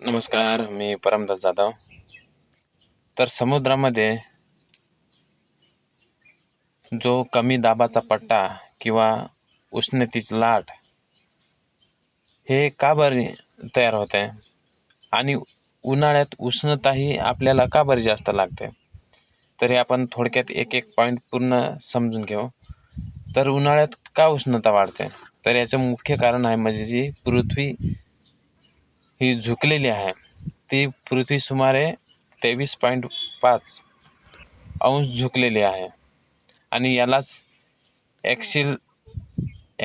नमस्कार, मी परमदास जाधव. तर समुद्रामध्ये जो कमी दाबाचा पट्टा किंवा उष्णतेची लाट हे का बरे तयार होते आणि उन्हाळ्यात उष्णताही आपल्याला का बरी जास्त लागते, तर हे आपण थोडक्यात एक एक पॉईंट पूर्ण समजून घेऊ. तर उन्हाळ्यात का उष्णता वाढते, तर याचं मुख्य कारण आहे म्हणजे जी पृथ्वी ही झुकलेली आहे. ती पृथ्वी सुमारे 23.5 अंश झुकलेली आहे आणि यालाच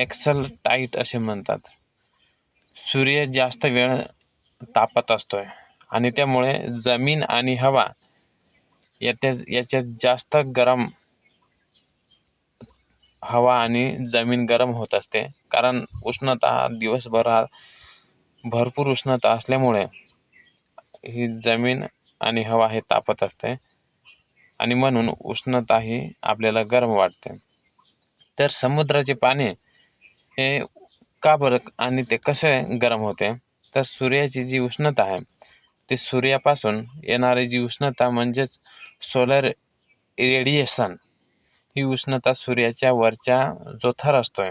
एक्सल टाईट असे म्हणतात. सूर्य जास्त वेळ तापत असतोय आणि त्यामुळे जमीन आणि हवा याच्यात जास्त गरम हवा आणि जमीन गरम होत असते. कारण उष्णता दिवसभर भरपूर उष्णता असल्यामुळे ही जमीन आणि हवा हे तापत असते आणि म्हणून उष्णता ही आपल्याला गरम वाटते. तर समुद्राचे पाणी हे का बरं आणि ते कसे गरम होते, तर सूर्याची जी उष्णता आहे ते सूर्यापासून येणारी जी उष्णता म्हणजेच सोलर रेडिएशन, ही उष्णता सूर्याच्या वरच्या जो थर असतोय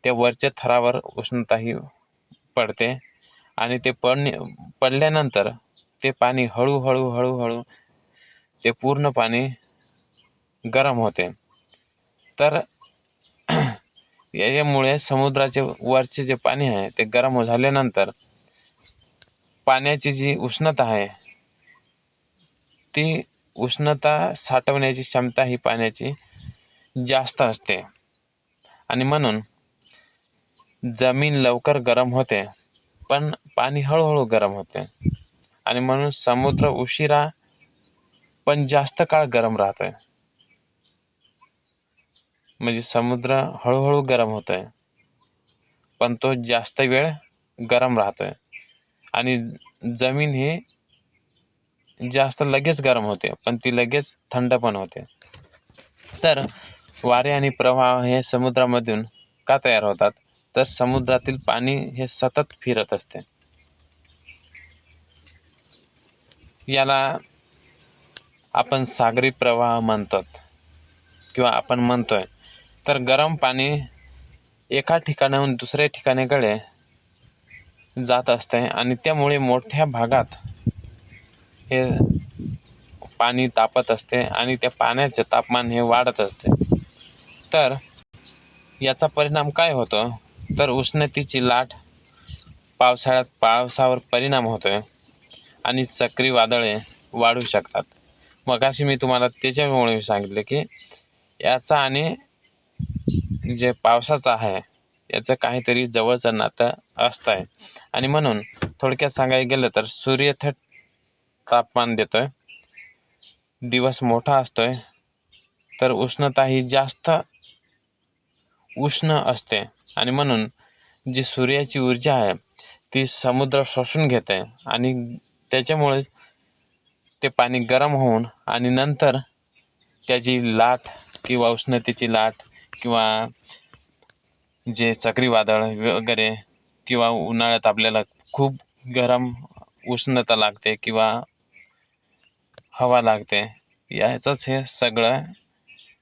त्या वरच्या थरावर उष्णता ही पडते आणि ते पडल्यानंतर ते पाणी हळूहळू ते पूर्ण पाणी गरम होते. तर यामुळे समुद्राचे वरचे जे पाणी आहे ते गरम झाल्यानंतर पाण्याची जी उष्णता आहे ती उष्णता साठवण्याची क्षमता ही पाण्याची जास्त असते आणि म्हणून जमीन लवकर गरम होते पण पाणी हळूहळू गरम होते आणि म्हणून समुद्र उशिरा पण जास्त काळ गरम राहतोय. म्हणजे समुद्र हळूहळू गरम होतोय पण तो जास्त वेळ गरम राहतोय आणि जमीन ही जास्त लगेच गरम होते पण ती लगेच थंड पण होते. तर वारे आणि प्रवाह हे समुद्रामधून का तयार होतात, तर समुद्रातील पाणी हे सतत फिरत असते. याला आपण सागरी प्रवाह म्हणतात किंवा आपण म्हणतोय. तर गरम पाणी एका ठिकाणाहून दुसऱ्या ठिकाणीकडे जात असते आणि त्यामुळे मोठ्या भागात हे पाणी तापत असते आणि त्या पाण्याचे तापमान हे वाढत असते. तर याचा परिणाम काय होतो, तर उष्णतेची लाट पावसाळ्यात पावसावर परिणाम होतोय आणि चक्रीवादळे वाढू शकतात. मगाशी मी तुम्हाला त्याच्यामुळे सांगितले की याचा आणि जे पावसाचं आहे याचं काहीतरी जवळचं नातं असतंय आणि म्हणून थोडक्यात सांगायला गेलं तर सूर्य थेट तापमान देतोय, दिवस मोठा असतोय, तर उष्णता ही जास्त उष्ण असते आणि म्हणून जी सूर्याची ऊर्जा आहे ती समुद्र शोषून घेते आणि त्याच्यामुळे ते पाणी गरम होऊन आणि नंतर त्याची लाट किंवा उष्णतेची लाट किंवा जे चक्रीवादळ वगैरे किंवा उन्हाळ्यात आपल्याला खूप गरम उष्णता लागते किंवा हवा लागते, याचंच हे सगळं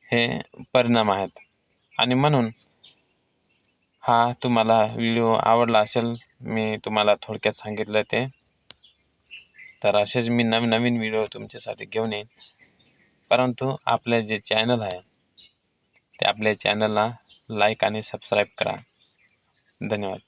हे परिणाम आहेत. आणि म्हणून हा तुम्हाला व्हिडिओ आवडला असेल, मी तुम्हाला थोडक्यात सांगितलं ते. तर असेच मी नवीन व्हिडिओ तुमच्यासाठी घेऊन येईन. परंतु आपले जे चॅनल आहे ते आपल्या चॅनलला लाईक आणि सबस्क्राईब करा. धन्यवाद.